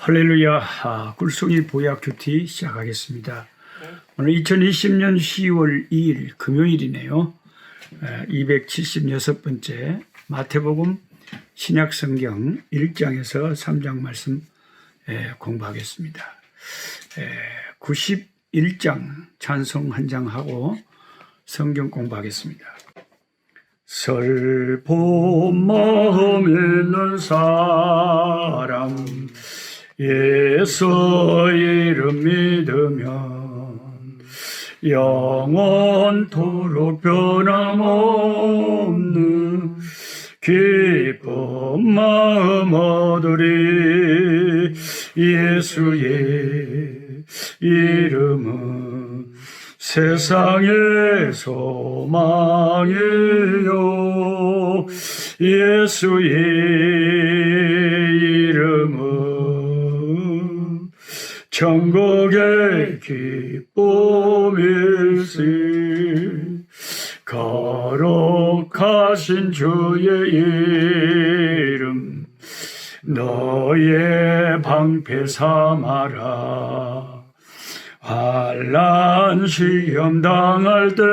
할렐루야. 굴송이 보약 큐티 시작하겠습니다. 오늘 2020년 10월 2일 금요일이네요. 276번째 마태복음 신약성경 1장에서 3장 말씀 공부하겠습니다. 91장 찬송 한 장 하고 성경 공부하겠습니다. 슬픈 마음 있는 사람 예수 이름 믿으면 영원토록 변함없는 기쁜 마음 얻으리. 예수의 이름은 세상의 소망이요 예수의 이름은 천국의 기쁨일세. 거룩하신 주의 이름 너의 방패 삼아라. 환난 시험 당할 때에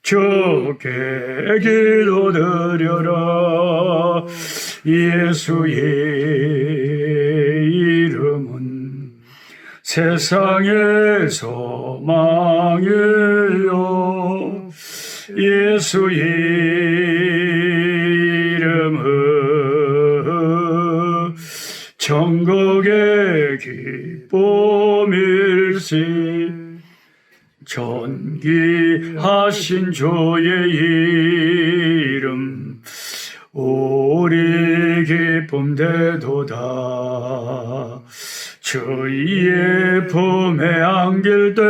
주께 기도드려라. 예수의 이름은 세상의 소망이요 예수의 이름은 천국의 기쁨일세. 존귀하신 주의 이름 우리 기쁨 되도다. 주의 품에 안길 때에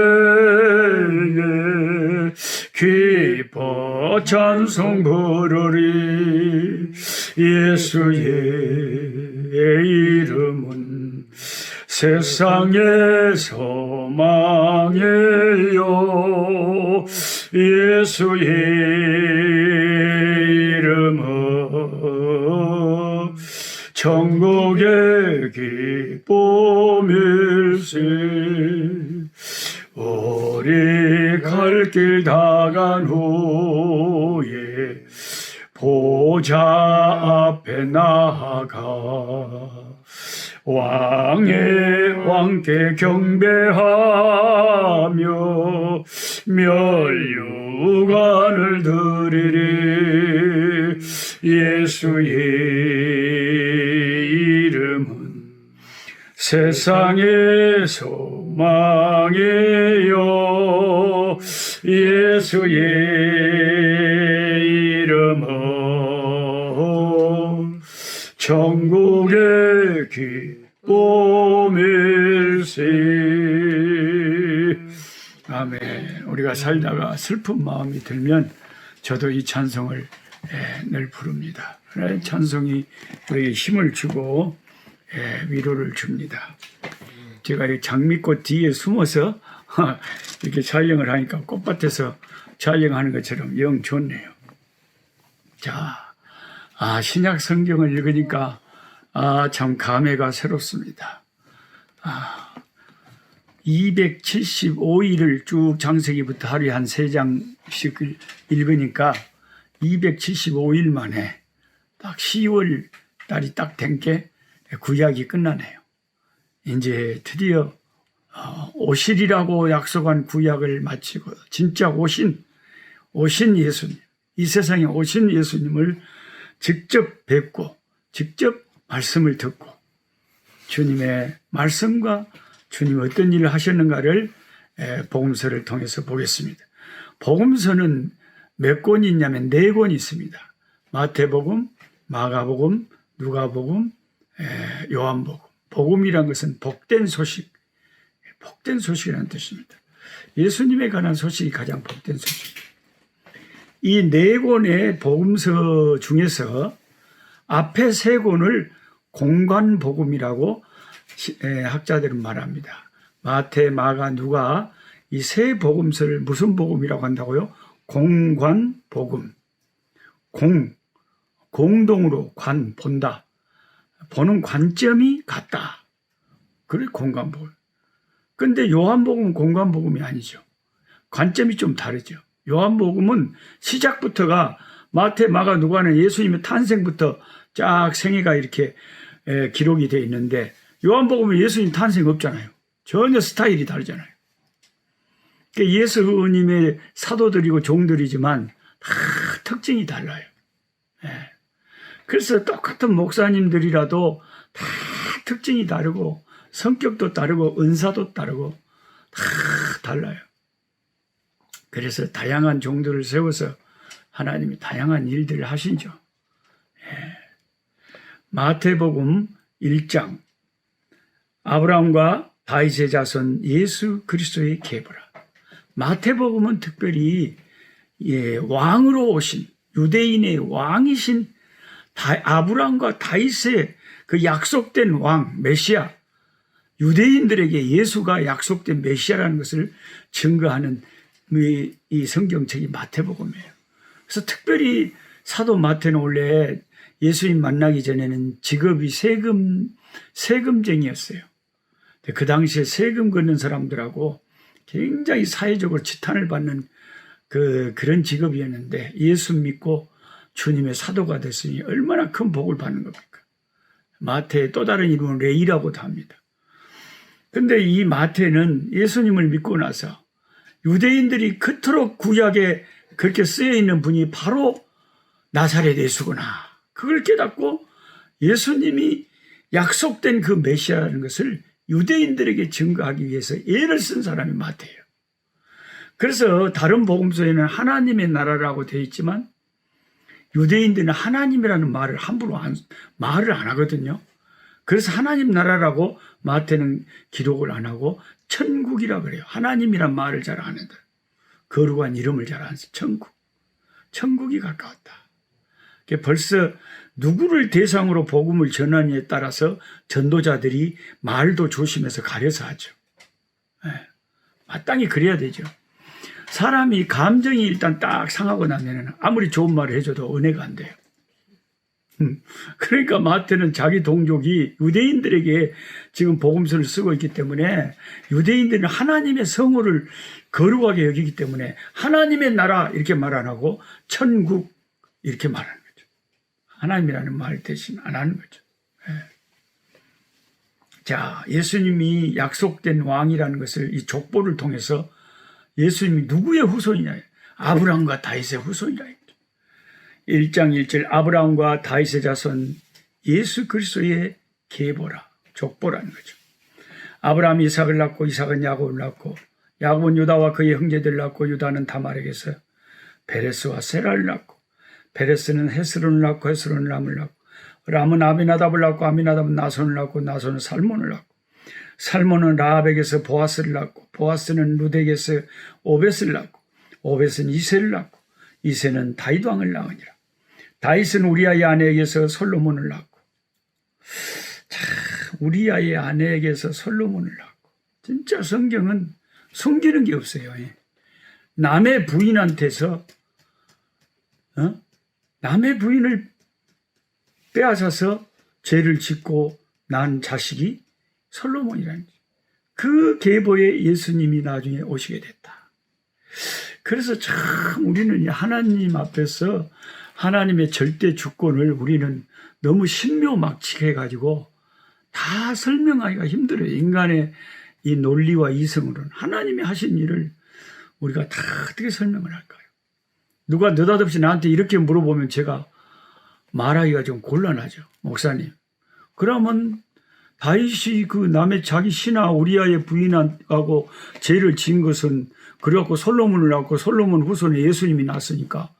기뻐 찬송 부르리. 예수의 이름은 세상의 소망이요 예수의 이름은 천국의 기쁨일세. 우리 갈 길 다 간 후에 보좌 앞에 나아가 왕께 경배하며 면류관을 드리리. 예수의 이름은 세상의 소망이요 예수의 이름은 천국의 기쁨일세. 아멘. 우리가 살다가 슬픈 마음이 들면 저도 이 찬송을 늘 부릅니다. 찬송이 우리에게 힘을 주고 위로를 줍니다. 제가 이 장미꽃 뒤에 숨어서 이렇게 촬영을 하니까 꽃밭에서 촬영하는 것처럼 영 좋네요. 자, 신약 성경을 읽으니까 참 감회가 새롭습니다. 275일을 쭉 창세기부터 하루에 한 3장씩 읽으니까 275일 만에 딱 10월 달이 딱 된 게 구약이 끝나네요. 이제 드디어 오실이라고 약속한 구약을 마치고 진짜 오신 예수님, 이 세상에 오신 예수님을 직접 뵙고 직접 말씀을 듣고 주님의 말씀과 주님 어떤 일을 하셨는가를 복음서를 통해서 보겠습니다. 복음서는 몇 권이 있냐면 4권이 있습니다. 마태복음, 마가복음, 누가복음, 요한복음. 복음이란 것은 복된 소식, 복된 소식이라는 뜻입니다. 예수님에 관한 소식이 가장 복된 소식입니다. 이 4권의 복음서 중에서 앞에 3권을 공관복음이라고 학자들은 말합니다. 마태, 마가, 누가 이 3 복음서를 무슨 복음이라고 한다고요? 공관복음. 공동으로 관, 본다. 보는 관점이 같다. 그래 공관복음. 근데 요한복음은 공관복음이 아니죠. 관점이 좀 다르죠. 요한복음은 시작부터가 마태, 마가, 누가는 예수님의 탄생부터 쫙 생애가 이렇게 기록이 되어 있는데 요한복음은 예수님 탄생 없잖아요. 전혀 스타일이 다르잖아요. 예수님의 사도들이고 종들이지만 다 특징이 달라요. 그래서 똑같은 목사님들이라도 다 특징이 다르고 성격도 다르고 은사도 다르고 다 달라요. 그래서 다양한 종들을 세워서 하나님이 다양한 일들을 하신죠. 마태복음 1장 아브라함과 다윗의 자손 예수 그리스도의 계보라. 마태복음은 특별히 왕으로 오신 유대인의 왕이신 아브라함과 다윗의 그 약속된 왕 메시아, 유대인들에게 예수가 약속된 메시아라는 것을 증거하는 이 성경책이 마태복음이에요. 그래서 특별히 사도 마태는 원래 예수님 만나기 전에는 직업이 세금쟁이였어요. 그 당시에 세금 걷는 사람들하고 굉장히 사회적으로 지탄을 받는 그런 직업이었는데 예수 믿고 주님의 사도가 됐으니 얼마나 큰 복을 받는 겁니까? 마태의 또 다른 이름은 레이라고도 합니다. 근데 이 마태는 예수님을 믿고 나서 유대인들이 그토록 구약에 그렇게 쓰여 있는 분이 바로 나사렛 예수구나. 그걸 깨닫고 예수님이 약속된 그 메시아라는 것을 유대인들에게 증거하기 위해서 애를 쓴 사람이 마태예요. 그래서 다른 복음서에는 하나님의 나라라고 되어 있지만 유대인들은 하나님이라는 말을 함부로 말을 안 하거든요. 그래서 하나님 나라라고 마태는 기록을 안 하고 천국이라 그래요. 하나님이란 말을 잘 안 한다. 거룩한 이름을 잘 안 써. 천국이 가까웠다. 벌써 누구를 대상으로 복음을 전하느냐에 따라서 전도자들이 말도 조심해서 가려서 하죠. 마땅히 그래야 되죠. 사람이 감정이 일단 딱 상하고 나면 아무리 좋은 말을 해줘도 은혜가 안 돼요. 그러니까 마태는 자기 동족이 유대인들에게 지금 복음서를 쓰고 있기 때문에 유대인들은 하나님의 성호를 거룩하게 여기기 때문에 하나님의 나라 이렇게 말 안 하고 천국 이렇게 말하는 거죠. 하나님이라는 말 대신 안 하는 거죠. 자, 예수님이 약속된 왕이라는 것을 이 족보를 통해서 예수님이 누구의 후손이냐? 아브라함과 다윗의 후손이라 했죠. 1장 1절 아브라함과 다윗의 자손 예수 그리스도의 계보라, 족보라는 거죠. 아브라함이 이삭을 낳고 이삭은 야곱을 낳고 야곱은 유다와 그의 형제들을 낳고 유다는 다말에게서 베레스와 세라를 낳고 베레스는 헤스론을 낳고 헤스론은 람을 낳고 람은 아미나답을 낳고 아미나답은 나손을 낳고 나손은 살몬을 낳고 살몬은 라합에게서 보아스를 낳고 보아스는 룻에게서 오벳을 낳고 오벳은 이새를 낳고 이새는 다윗 왕을 낳으니라. 다윗은 우리아의 아내에게서 솔로몬을 낳고 우리아의 아내에게서 솔로몬을 낳고 진짜 성경은 숨기는 게 없어요. 남의 부인한테서 남의 부인을 빼앗아서 죄를 짓고 난 자식이 솔로몬이라는 거죠. 그 계보에 예수님이 나중에 오시게 됐다. 그래서 참 우리는 하나님 앞에서 하나님의 절대 주권을 우리는 너무 신묘막측해가지고 다 설명하기가 힘들어요. 인간의 이 논리와 이성으로는 하나님이 하신 일을 우리가 다 어떻게 설명을 할까요? 누가 느닷없이 나한테 이렇게 물어보면 제가 말하기가 좀 곤란하죠. 목사님, 그러면 다윗이 그 남의 자기 신하 우리아의 부인하고 죄를 지은 것은 그래갖고 솔로몬을 낳고 솔로몬 후손에 예수님이 났으니까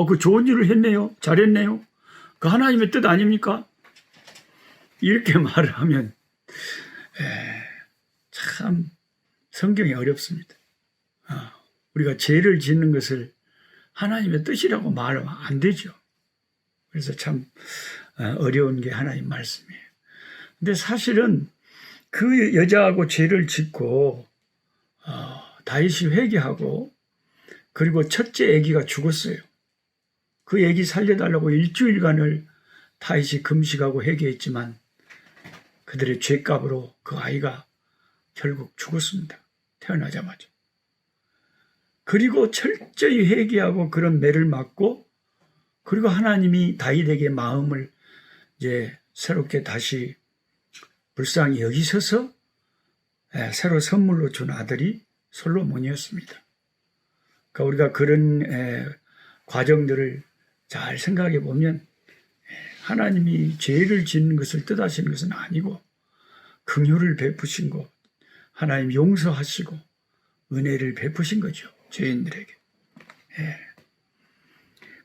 그 좋은 일을 했네요. 잘했네요. 그 하나님의 뜻 아닙니까? 이렇게 말을 하면 참 성경이 어렵습니다. 우리가 죄를 짓는 것을 하나님의 뜻이라고 말하면 안 되죠. 그래서 참 어려운 게 하나님 말씀이에요. 근데 사실은 그 여자하고 죄를 짓고 다윗이 회개하고 그리고 첫째 아기가 죽었어요. 그 아기 살려달라고 일주일간을 다윗이 금식하고 회개했지만 그들의 죄값으로 그 아이가 결국 죽었습니다. 태어나자마자. 그리고 철저히 회개하고 그런 매를 맞고, 그리고 하나님이 다윗에게 마음을 이제 새롭게 다시 불쌍히 여기셔서 새로 선물로 준 아들이 솔로몬이었습니다. 그러니까 우리가 그런 과정들을 잘 생각해 보면 하나님이 죄를 짓는 것을 뜻하시는 것은 아니고 긍휼을 베푸신 거, 하나님 용서하시고 은혜를 베푸신 거죠. 죄인들에게.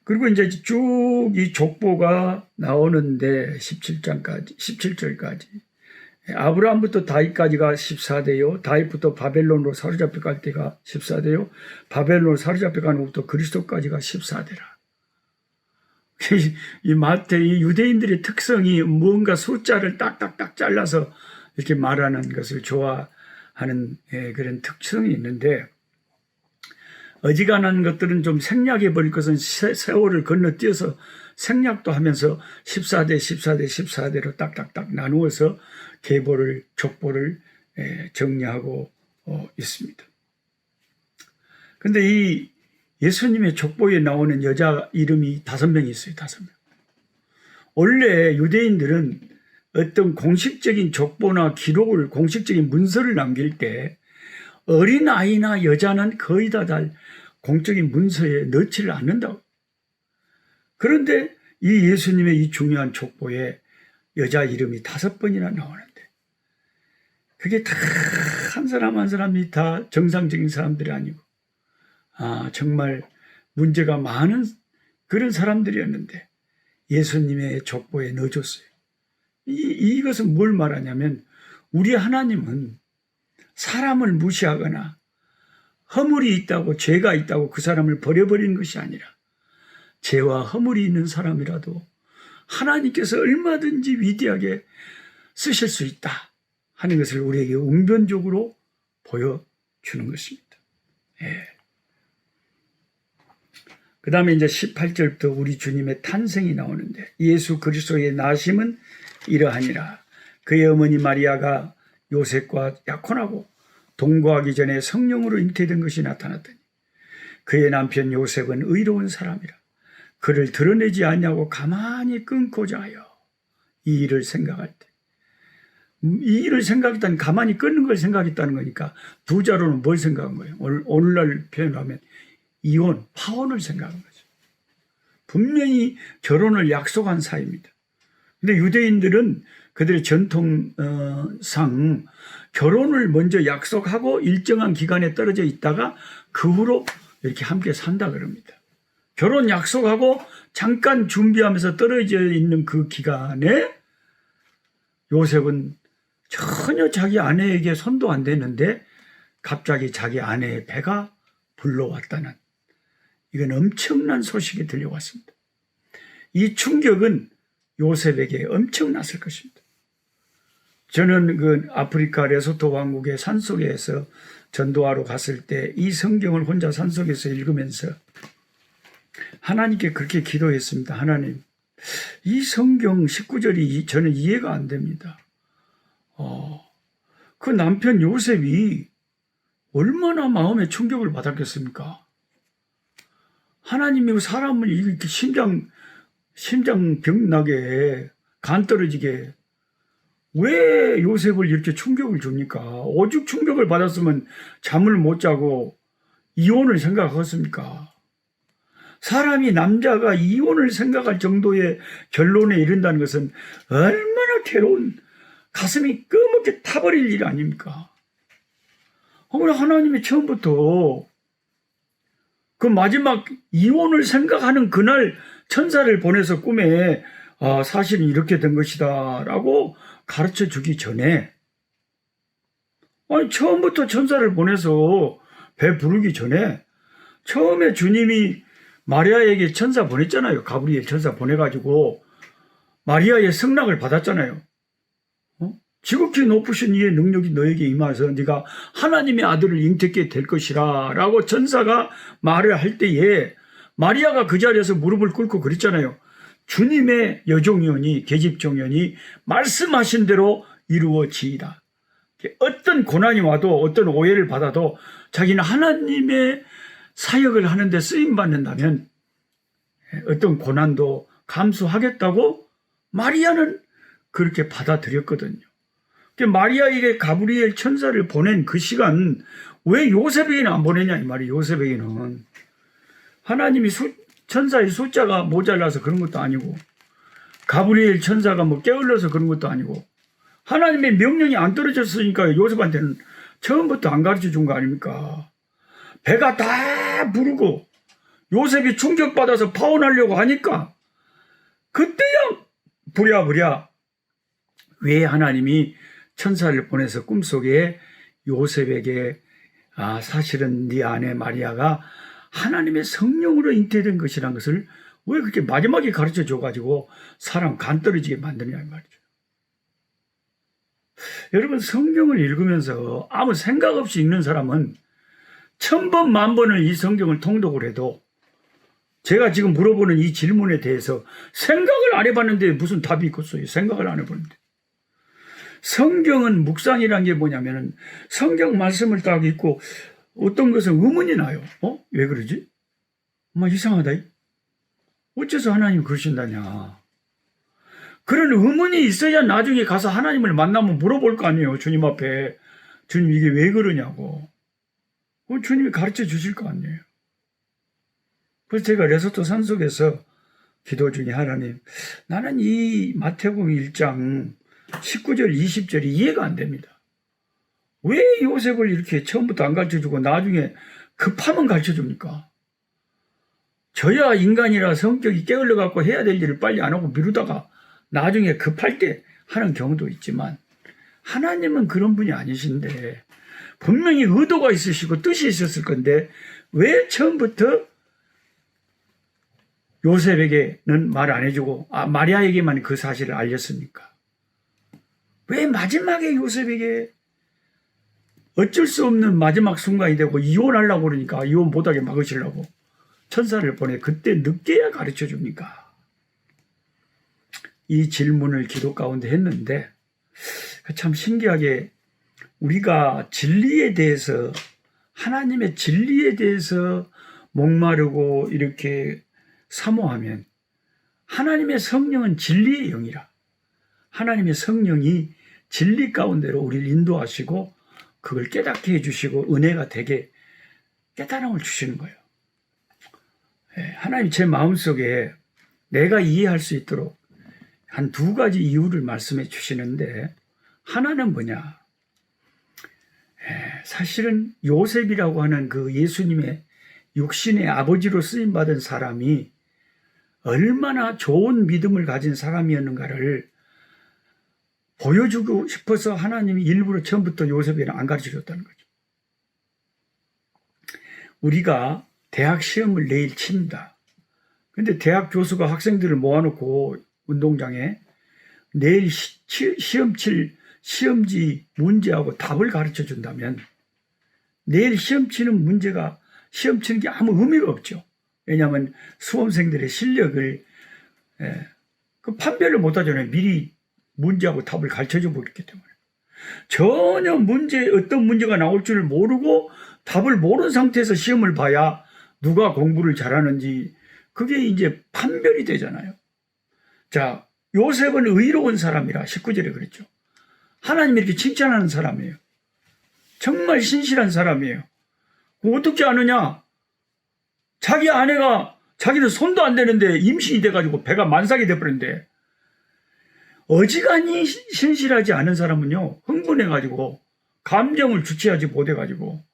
그리고 이제 쭉 이 족보가 나오는데 17절까지. 아브라함부터 다윗까지가 14대요. 다윗부터 바벨론으로 사로잡혀 갈 때가 14대요. 바벨론으로 사로잡혀 가는 것부터 그리스도까지가 14대라. 이 이 유대인들의 특성이 뭔가 숫자를 딱딱딱 잘라서 이렇게 말하는 것을 좋아하는 그런 특성이 있는데, 어지간한 것들은 좀 생략해 버릴 것은 세월을 건너뛰어서 생략도 하면서 14대, 14대, 14대로 딱딱딱 나누어서 족보를 정리하고 있습니다. 그런데 이 예수님의 족보에 나오는 여자 이름이 5명이 있어요. 5명. 원래 유대인들은 어떤 공식적인 족보나 기록을, 공식적인 문서를 남길 때 어린아이나 여자는 거의 다 공적인 문서에 넣지를 않는다고. 그런데 이 예수님의 이 중요한 족보에 여자 이름이 5번이나 나오는데, 그게 다 한 사람 한 사람이 다 정상적인 사람들이 아니고 정말 문제가 많은 그런 사람들이었는데 예수님의 족보에 넣어줬어요. 이것은 뭘 말하냐면, 우리 하나님은 사람을 무시하거나 허물이 있다고, 죄가 있다고 그 사람을 버려버리는 것이 아니라, 죄와 허물이 있는 사람이라도 하나님께서 얼마든지 위대하게 쓰실 수 있다 하는 것을 우리에게 웅변적으로 보여주는 것입니다. 그 다음에 이제 18절부터 우리 주님의 탄생이 나오는데, 예수 그리스도의 나심은 이러하니라. 그의 어머니 마리아가 요셉과 약혼하고 동거하기 전에 성령으로 잉태된 것이 나타났더니, 그의 남편 요셉은 의로운 사람이라 그를 드러내지 않냐고 가만히 끊고자 하여 이 일을 생각할 때, 이 일을 생각했다는, 가만히 끊는 걸 생각했다는 거니까 두 자로는 뭘 생각한 거예요? 오늘날 표현하면 이혼, 파혼을 생각한 거죠. 분명히 결혼을 약속한 사이입니다. 근데 유대인들은 그들의 전통상 결혼을 먼저 약속하고 일정한 기간에 떨어져 있다가 그 후로 이렇게 함께 산다 그럽니다. 결혼 약속하고 잠깐 준비하면서 떨어져 있는 그 기간에 요셉은 전혀 자기 아내에게 손도 안 대는데 갑자기 자기 아내의 배가 불러왔다는, 이건 엄청난 소식이 들려왔습니다. 이 충격은 요셉에게 엄청났을 것입니다. 저는 그 아프리카 레소토 왕국의 산속에서 전도하러 갔을 때 이 성경을 혼자 산속에서 읽으면서 하나님께 그렇게 기도했습니다. 하나님, 이 성경 19절이 저는 이해가 안 됩니다. 그 남편 요셉이 얼마나 마음에 충격을 받았겠습니까? 하나님이 사람을 이렇게 심장병 나게, 간 떨어지게 왜 요셉을 이렇게 충격을 줍니까? 오죽 충격을 받았으면 잠을 못 자고 이혼을 생각하겠습니까? 사람이, 남자가 이혼을 생각할 정도의 결론에 이른다는 것은 얼마나 괴로운, 가슴이 끄먹게 타버릴 일 아닙니까? 그러나 하나님이 처음부터 그 마지막 이혼을 생각하는 그날 천사를 보내서 꿈에 사실은 이렇게 된 것이다 라고 가르쳐 주기 전에, 처음부터 천사를 보내서 배 부르기 전에 처음에 주님이 마리아에게 천사 보냈잖아요. 가브리엘 천사 보내가지고 마리아의 승낙을 받았잖아요. 지극히 높으신 이의 능력이 너에게 임하여서 네가 하나님의 아들을 잉태케 될 것이라 라고 천사가 말을 할 때에 마리아가 그 자리에서 무릎을 꿇고 그랬잖아요. 주님의 여종연이 계집종연이 말씀하신 대로 이루어지이다. 어떤 고난이 와도 어떤 오해를 받아도 자기는 하나님의 사역을 하는데 쓰임받는다면 어떤 고난도 감수하겠다고 마리아는 그렇게 받아들였거든요. 마리아에게 가브리엘 천사를 보낸 그 시간 왜 요셉에게는 안 보내냐 이 말이에요. 요셉에게는 하나님이 천사의 숫자가 모자라서 그런 것도 아니고 가브리엘 천사가 뭐 게을러서 그런 것도 아니고 하나님의 명령이 안 떨어졌으니까 요셉한테는 처음부터 안 가르쳐 준 거 아닙니까? 배가 다 부르고 요셉이 충격받아서 파혼하려고 하니까 그때야 부랴부랴 왜 하나님이 천사를 보내서 꿈속에 요셉에게 사실은 네 아내 마리아가 하나님의 성령으로 잉태된 것이라는 것을 왜 그렇게 마지막에 가르쳐 줘가지고 사람 간 떨어지게 만드냐 이 말이죠. 여러분 성경을 읽으면서 아무 생각 없이 읽는 사람은 1000번 만번을 이 성경을 통독을 해도 제가 지금 물어보는 이 질문에 대해서 생각을 안 해봤는데 무슨 답이 있겠어요. 생각을 안 해보는데. 성경은 묵상이란 게 뭐냐면은 성경 말씀을 딱 읽고 어떤 것은 의문이 나요. 왜 그러지? 이상하다. 어째서 하나님 그러신다냐. 그런 의문이 있어야 나중에 가서 하나님을 만나면 물어볼 거 아니에요. 주님 앞에. 주님 이게 왜 그러냐고. 주님이 가르쳐 주실 거 아니에요. 그래서 제가 레소토 산속에서 기도 중에 하나님, 나는 이 마태복음 1장 19절 20절이 이해가 안 됩니다. 왜 요셉을 이렇게 처음부터 안 가르쳐주고 나중에 급하면 가르쳐줍니까? 저야 인간이라 성격이 게을러갖고 해야 될 일을 빨리 안 하고 미루다가 나중에 급할 때 하는 경우도 있지만 하나님은 그런 분이 아니신데 분명히 의도가 있으시고 뜻이 있었을 건데 왜 처음부터 요셉에게는 말 안 해주고 마리아에게만 그 사실을 알렸습니까? 왜 마지막에 요셉에게 어쩔 수 없는 마지막 순간이 되고 이혼하려고 그러니까 이혼 못하게 막으시려고 천사를 보내 그때 늦게야 가르쳐 줍니까? 이 질문을 기도 가운데 했는데 참 신기하게 우리가 진리에 대해서 하나님의 진리에 대해서 목마르고 이렇게 사모하면 하나님의 성령은 진리의 영이라 하나님의 성령이 진리 가운데로 우리를 인도하시고 그걸 깨닫게 해주시고 은혜가 되게 깨달음을 주시는 거예요. 하나님 제 마음속에 내가 이해할 수 있도록 한 2가지 이유를 말씀해 주시는데 하나는 뭐냐? 사실은 요셉이라고 하는 그 예수님의 육신의 아버지로 쓰임받은 사람이 얼마나 좋은 믿음을 가진 사람이었는가를 보여주고 싶어서 하나님이 일부러 처음부터 요셉에는 안 가르쳐줬다는 거죠. 우리가 대학 시험을 내일 칩니다. 근데 대학 교수가 학생들을 모아놓고 운동장에 내일 시험 칠 시험지 문제하고 답을 가르쳐 준다면 내일 시험 치는 문제가 시험 치는 게 아무 의미가 없죠. 왜냐하면 수험생들의 실력을 그 판별을 못하잖아요. 미리 문제하고 답을 가르쳐줘 버렸기 때문에. 전혀 어떤 문제가 나올 줄 모르고 답을 모르는 상태에서 시험을 봐야 누가 공부를 잘하는지 그게 이제 판별이 되잖아요. 자, 요셉은 의로운 사람이라 19절에 그랬죠. 하나님이 이렇게 칭찬하는 사람이에요. 정말 신실한 사람이에요. 어떻게 아느냐? 자기 아내가 자기는 손도 안 대는데 임신이 돼가지고 배가 만삭이 돼버렸는데 어지간히 신실하지 않은 사람은요 흥분해가지고 감정을 주체하지 못해가지고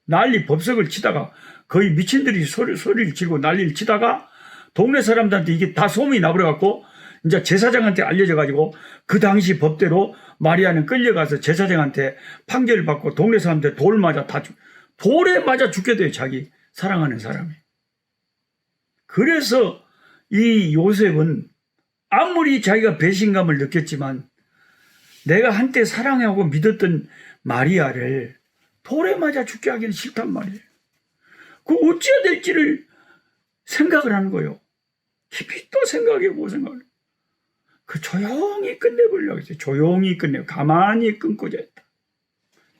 난리 법석을 치다가 거의 미친들이 소리를 지르고 난리를 치다가 동네 사람들한테 이게 다 소문이 나버려갖고 이제 제사장한테 알려져가지고 그 당시 법대로 마리아는 끌려가서 제사장한테 판결을 받고 동네 사람들 돌에 맞아 죽게 돼요. 자기 사랑하는 사람이. 그래서 이 요셉은 아무리 자기가 배신감을 느꼈지만 내가 한때 사랑하고 믿었던 마리아를 돌에 맞아 죽게 하기는 싫단 말이에요. 그 어찌해야 될지를 생각을 하는 거예요. 깊이 또 생각해보고 생각을. 그 조용히 끝내보려고 했어요. 조용히 끝내고 가만히 끊고자 했다.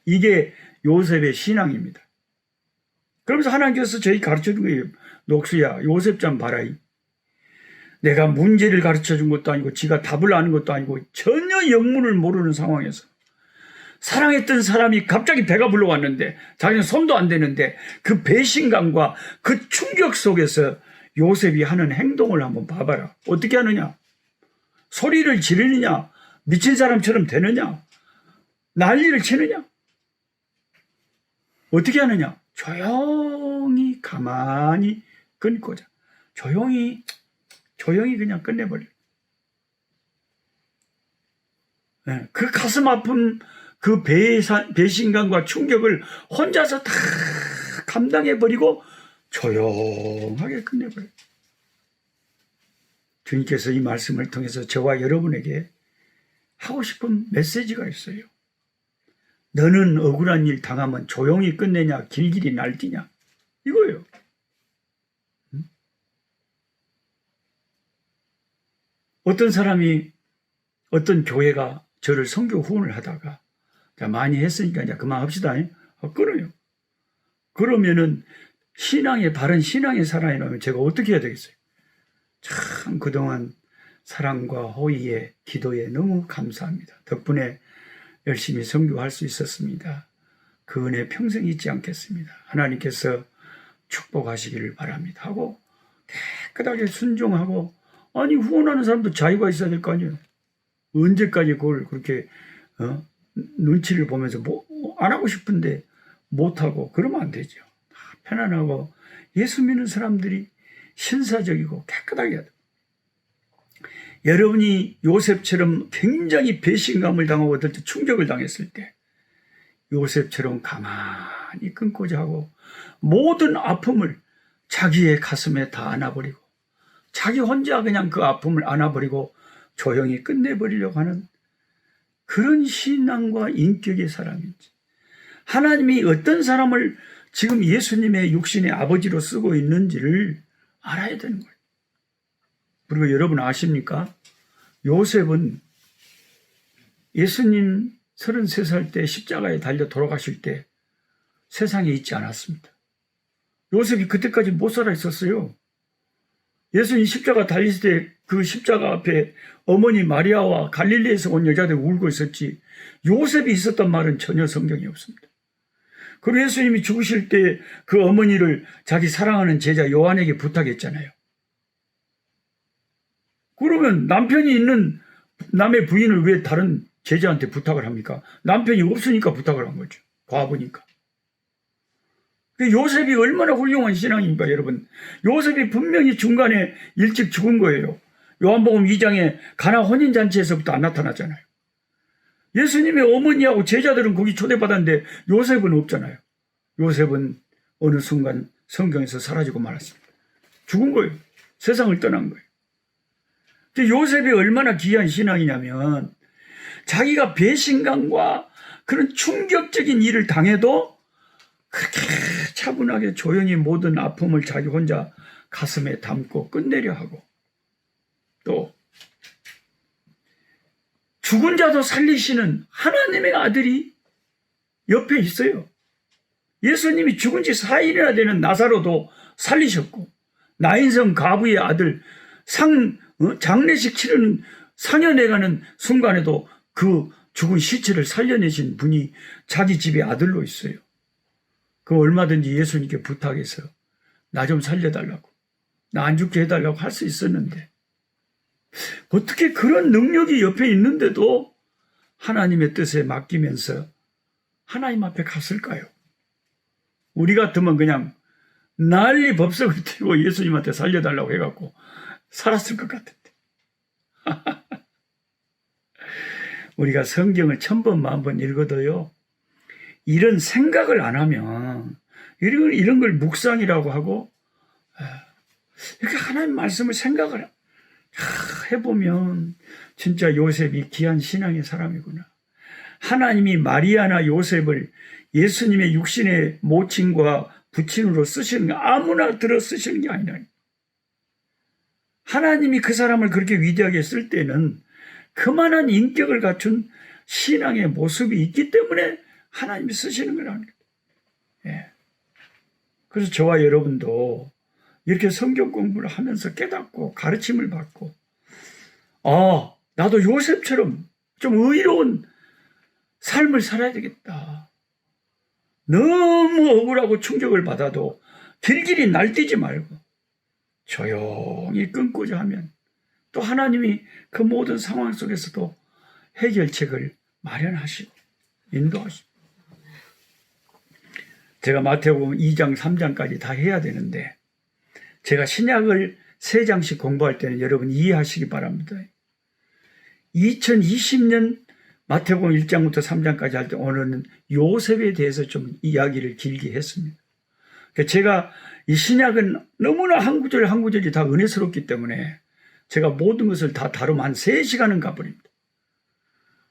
이게 요셉의 신앙입니다. 그러면서 하나님께서 저희 가르쳐준 거예요. 녹수야, 요셉 좀 봐라. 내가 문제를 가르쳐준 것도 아니고 지가 답을 아는 것도 아니고 전혀 영문을 모르는 상황에서 사랑했던 사람이 갑자기 배가 불러왔는데 자기는 손도 안 대는데 그 배신감과 그 충격 속에서 요셉이 하는 행동을 한번 봐봐라. 어떻게 하느냐? 소리를 지르느냐? 미친 사람처럼 되느냐? 난리를 치느냐? 어떻게 하느냐? 조용히 가만히 끊고자. 조용히 그냥 끝내버려. 네, 그 가슴 아픈 그 배신감과 충격을 혼자서 다 감당해버리고 조용하게 끝내버려. 주님께서 이 말씀을 통해서 저와 여러분에게 하고 싶은 메시지가 있어요. 너는 억울한 일 당하면 조용히 끝내냐, 길길이 날뛰냐, 이거예요. 어떤 사람이, 어떤 교회가 저를 선교 후원을 하다가 많이 했으니까 이제 그만합시다. 끊어요. 그러면은 바른 신앙의 사람이라면 제가 어떻게 해야 되겠어요? 참 그동안 사랑과 호의에 기도에 너무 감사합니다. 덕분에 열심히 선교할 수 있었습니다. 그 은혜 평생 잊지 않겠습니다. 하나님께서 축복하시기를 바랍니다. 하고 깨끗하게 순종하고, 아니 후원하는 사람도 자유가 있어야 될 거 아니에요. 언제까지 그걸 그렇게 눈치를 보면서 안 하고 싶은데 못하고 그러면 안 되죠. 편안하고 예수 믿는 사람들이 신사적이고 깨끗하게 해야 돼요. 여러분이 요셉처럼 굉장히 배신감을 당하고 어떨 때 충격을 당했을 때 요셉처럼 가만히 끊고자 하고 모든 아픔을 자기의 가슴에 다 안아버리고 자기 혼자 그냥 그 아픔을 안아버리고 조용히 끝내버리려고 하는 그런 신앙과 인격의 사람인지, 하나님이 어떤 사람을 지금 예수님의 육신의 아버지로 쓰고 있는지를 알아야 되는 거예요. 그리고 여러분 아십니까? 요셉은 예수님 33살 때 십자가에 달려 돌아가실 때 세상에 있지 않았습니다. 요셉이 그때까지 못 살아 있었어요. 예수님 십자가 달리실 때 그 십자가 앞에 어머니 마리아와 갈릴리에서 온 여자들이 울고 있었지, 요셉이 있었단 말은 전혀 성경에 없습니다. 그리고 예수님이 죽으실 때 그 어머니를 자기 사랑하는 제자 요한에게 부탁했잖아요. 그러면 남편이 있는 남의 부인을 왜 다른 제자한테 부탁을 합니까? 남편이 없으니까 부탁을 한 거죠. 과부니까. 요셉이 얼마나 훌륭한 신앙입니까, 여러분? 요셉이 분명히 중간에 일찍 죽은 거예요. 요한복음 2장에 가나 혼인잔치에서부터 안 나타났잖아요. 예수님의 어머니하고 제자들은 거기 초대받았는데 요셉은 없잖아요. 요셉은 어느 순간 성경에서 사라지고 말았습니다. 죽은 거예요. 세상을 떠난 거예요. 요셉이 얼마나 귀한 신앙이냐면 자기가 배신감과 그런 충격적인 일을 당해도 그렇게 차분하게 조용히 모든 아픔을 자기 혼자 가슴에 담고 끝내려 하고, 또 죽은 자도 살리시는 하나님의 아들이 옆에 있어요. 예수님이 죽은 지 4일이나 되는 나사로도 살리셨고, 나인성 가부의 아들 장례식 치르는 상연해 가는 순간에도 그 죽은 시체를 살려내신 분이 자기 집의 아들로 있어요. 그 얼마든지 예수님께 부탁해서 나 좀 살려달라고, 나 안 죽게 해달라고 할 수 있었는데 어떻게 그런 능력이 옆에 있는데도 하나님의 뜻에 맡기면서 하나님 앞에 갔을까요? 우리 같으면 그냥 난리 법석을 튀고 예수님한테 살려달라고 해갖고 살았을 것 같은데. 우리가 성경을 1000번, 10,000번 읽어도요, 이런 생각을 안 하면, 이런 걸 묵상이라고 하고, 이렇게 하나님 말씀을 생각을 해보면 진짜 요셉이 귀한 신앙의 사람이구나. 하나님이 마리아나 요셉을 예수님의 육신의 모친과 부친으로 쓰시는 게 아무나 들어 쓰시는 게 아니라 하나님이 그 사람을 그렇게 위대하게 쓸 때는 그만한 인격을 갖춘 신앙의 모습이 있기 때문에 하나님이 쓰시는 거라는 거예요. 예. 그래서 저와 여러분도 이렇게 성경 공부를 하면서 깨닫고 가르침을 받고, 나도 요셉처럼 좀 의로운 삶을 살아야 되겠다. 너무 억울하고 충격을 받아도 길길이 날뛰지 말고 조용히 끊고자 하면 또 하나님이 그 모든 상황 속에서도 해결책을 마련하시고 인도하시고, 제가 마태복음 2장 3장까지 다 해야 되는데 제가 신약을 3장씩 공부할 때는 여러분 이해하시기 바랍니다. 2020년 마태복음 1장부터 3장까지 할 때 오늘은 요셉에 대해서 좀 이야기를 길게 했습니다. 제가 이 신약은 너무나 한 구절 한 구절이 다 은혜스럽기 때문에 제가 모든 것을 다 다루면 한 3시간은 가버립니다.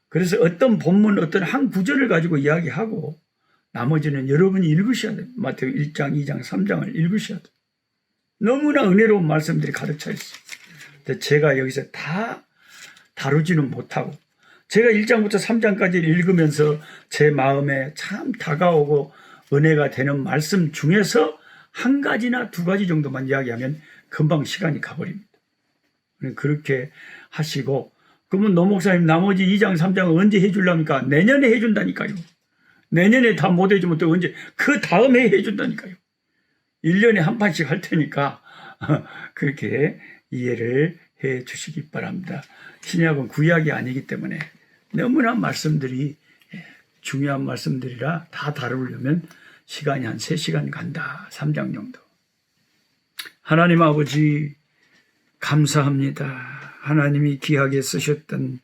그래서 어떤 본문 어떤 한 구절을 가지고 이야기하고 나머지는 여러분이 읽으셔야 돼요. 마태복음 1장, 2장, 3장을 읽으셔야 돼요. 너무나 은혜로운 말씀들이 가득 차 있어요. 제가 여기서 다 다루지는 못하고 제가 1장부터 3장까지 읽으면서 제 마음에 참 다가오고 은혜가 되는 말씀 중에서 한 가지나 두 가지 정도만 이야기하면 금방 시간이 가버립니다. 그렇게 하시고, 그러면 노 목사님 나머지 2장 3장은 언제 해주려니까? 내년에 해준다니까요. 내년에 다 못 해주면 또 언제? 그 다음에 해준다니까요. 1년에 한 판씩 할 테니까 그렇게 이해를 해 주시기 바랍니다. 신약은 구약이 아니기 때문에 너무나 말씀들이 중요한 말씀들이라 다 다루려면 시간이 한 3시간 간다. 3장 정도. 하나님 아버지 감사합니다. 하나님이 귀하게 쓰셨던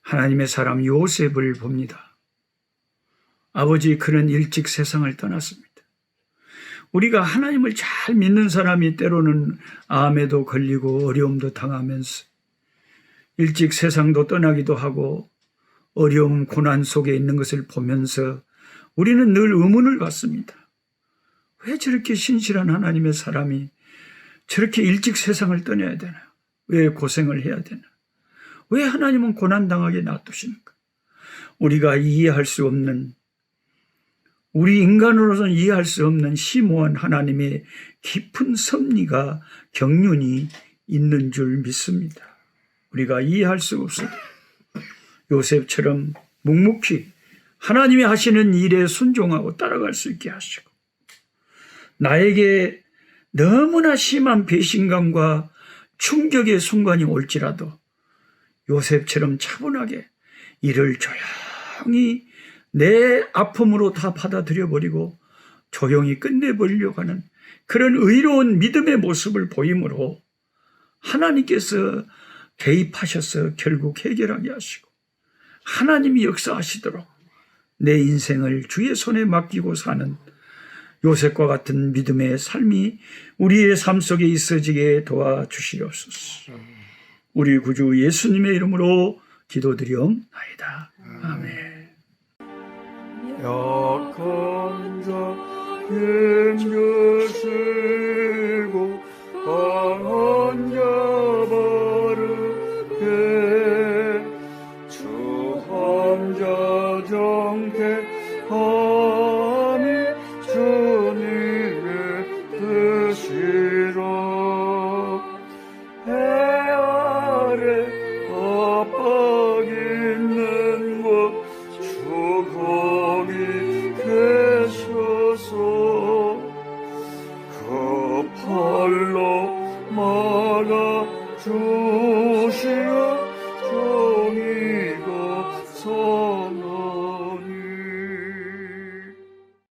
하나님의 사람 요셉을 봅니다. 아버지, 그는 일찍 세상을 떠났습니다. 우리가 하나님을 잘 믿는 사람이 때로는 암에도 걸리고 어려움도 당하면서 일찍 세상도 떠나기도 하고 어려움, 고난 속에 있는 것을 보면서 우리는 늘 의문을 갖습니다. 왜 저렇게 신실한 하나님의 사람이 저렇게 일찍 세상을 떠나야 되나? 왜 고생을 해야 되나? 왜 하나님은 고난당하게 놔두시는가? 우리가 이해할 수 없는, 우리 인간으로서는 이해할 수 없는 심오한 하나님의 깊은 섭리가 경륜이 있는 줄 믿습니다. 우리가 이해할 수 없어도 요셉처럼 묵묵히 하나님이 하시는 일에 순종하고 따라갈 수 있게 하시고, 나에게 너무나 심한 배신감과 충격의 순간이 올지라도 요셉처럼 차분하게 이를 조용히 내 아픔으로 다 받아들여버리고 조용히 끝내버리려고 하는 그런 의로운 믿음의 모습을 보이므로 하나님께서 개입하셔서 결국 해결하게 하시고 하나님이 역사하시도록 내 인생을 주의 손에 맡기고 사는 요셉과 같은 믿음의 삶이 우리의 삶 속에 있어지게 도와주시옵소서. 우리 구주 예수님의 이름으로 기도드리옵나이다. 아멘. 약한 자 힘주시고 강한 자 바르게 주함자 정택함이 주님의 뜻이라. 해 아래 압박 있는 곳 주 거기 계셔서 그 팔로 막아 주시오.